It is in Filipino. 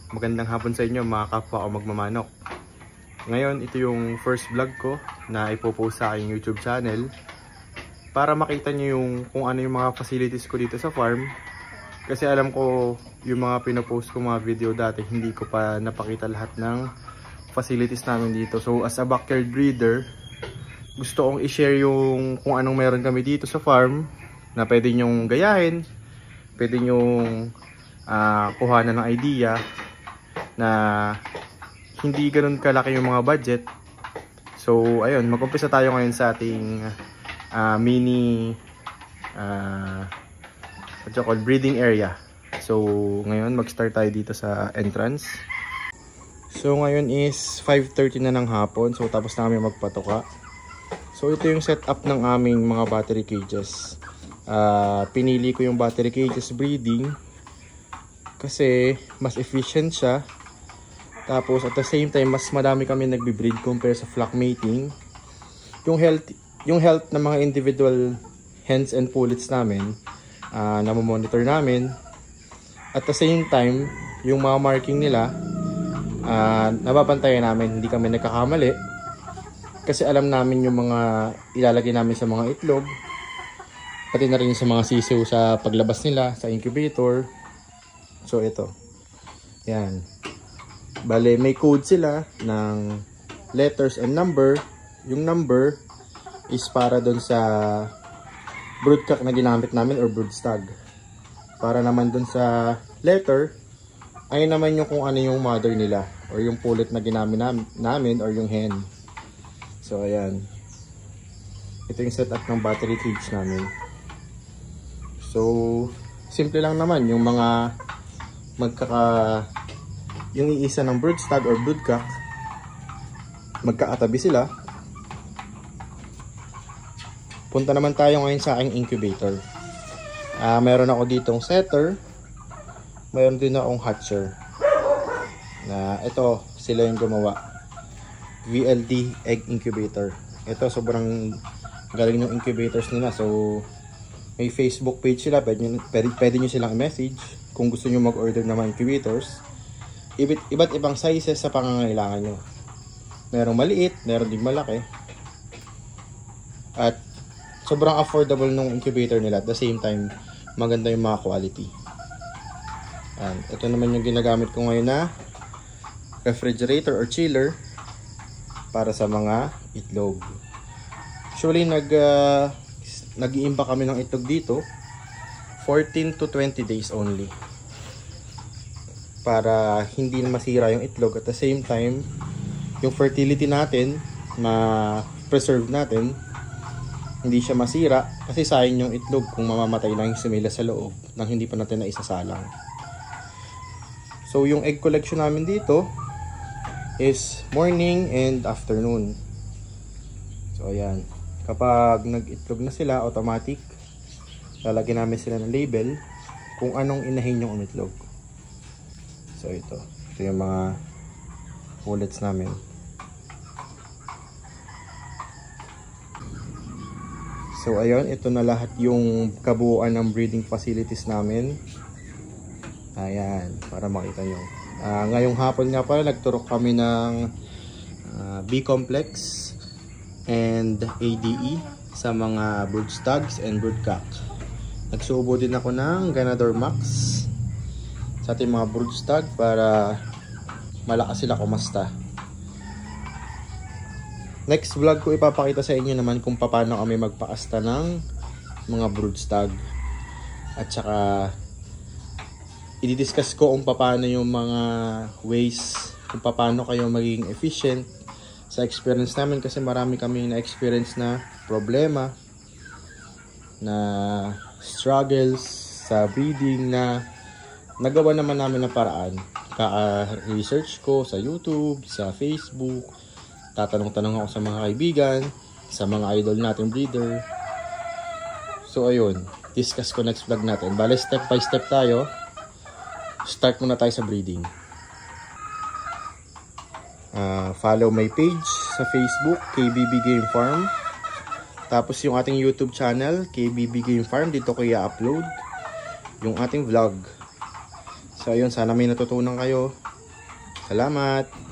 Magandang hapon sa inyo mga kapwa o magmamanok. Ngayon, ito yung first vlog ko na ipopost sa aking YouTube channel para makita nyo yung kung ano yung mga facilities ko dito sa farm. Kasi alam ko yung mga pinopost ko mga video dati, hindi ko pa napakita lahat ng facilities namin dito. So as a backyard breeder, gusto kong i-share yung kung anong meron kami dito sa farm na pwede nyong gayahin, pwede nyong kuhanan ng idea na hindi ganun kalaki yung mga budget. So ayun, mag-umpisa tayo ngayon sa ating mini breeding area. So ngayon mag-start tayo dito sa entrance. So ngayon is 5:30 na ng hapon. So tapos na kami magpatuka. So ito yung setup ng aming mga battery cages. Pinili ko yung battery cages breeding kasi mas efficient siya. Tapos at the same time, mas madami kami nagbe-breed compare sa flock mating. Yung health ng mga individual hens and pullets namin, namomonitor namin. At the same time, yung mga marking nila, nababantayan namin, hindi kami nagkakamali. Kasi alam namin yung mga ilalagay namin sa mga itlog, pati na rin sa mga sisiw sa paglabas nila, sa incubator. So ito, yan. Bale, may code sila ng letters and number. Yung number is para doon sa broodcock na ginamit namin or broodstag. Para naman doon sa letter, ay naman yung kung ano yung mother nila or yung pullet na ginamit namin or yung hen. So, ayan. Ito yung setup ng battery cage namin. So, simple lang naman. Yung mga yung iisa ng broodstag or broodcock, magkakatabi sila. Punta naman tayo ngayon sa aking incubator. Meron ako ditong setter, meron din akong hatcher. Ito, sila yung gumawa. VLD egg incubator. Ito, sobrang galing ng incubators nila. So, may Facebook page sila. Pwede nyo silang i-message kung gusto nyo mag-order ng mga incubators. Iba't ibang sizes sa pangangailangan nyo. Merong maliit, meron din malaki. At sobrang affordable nung incubator nila. At the same time, maganda yung mga quality. Ito naman yung ginagamit ko ngayon na refrigerator or chiller para sa mga itlog. Actually, nag-iimba kami ng itlog dito 14 to 20 days only. Para hindi na masira yung itlog. At the same time, yung fertility natin, ma-preserve natin, hindi siya masira. Kasi sayang yung itlog kung mamamatay lang yung sumila sa loob nang hindi pa natin na isasalang. So, yung egg collection namin dito is morning and afternoon. So, ayan. Kapag nag-itlog na sila, automatic, lalagyan namin sila ng label kung anong inahin yung umitlog. So ito yung mga pullets namin. So ayun, ito na lahat yung kabuuan ng breeding facilities namin. Ayan, para makita nyo. Ngayong hapon nga pala, nagturok kami ng B-complex and ADE sa mga broodstags and broodcock. Nagsubo din ako ng Ganador Max sa ating mga broodstag para malakas sila kumasta. Next vlog ko ipapakita sa inyo naman kung paano kami magpaasta ng mga broodstag. At saka i-discuss ko kung paano yung mga ways kung paano kayo maging efficient sa experience namin, kasi marami kami na-experience na problema, na struggles sa breeding na nagawa naman namin ng paraan. Research ko sa YouTube, sa Facebook, tatanong-tanong ako sa mga kaibigan, sa mga idol natin breeder. So ayun, discuss ko next vlog natin. Bale, step by step tayo. Start muna tayo sa breeding. Follow my page sa Facebook, KBB Game Farm. Tapos yung ating YouTube channel, KBB Game Farm, dito ko i-upload yung ating vlog. So ayun, sana may natutunan kayo. Salamat!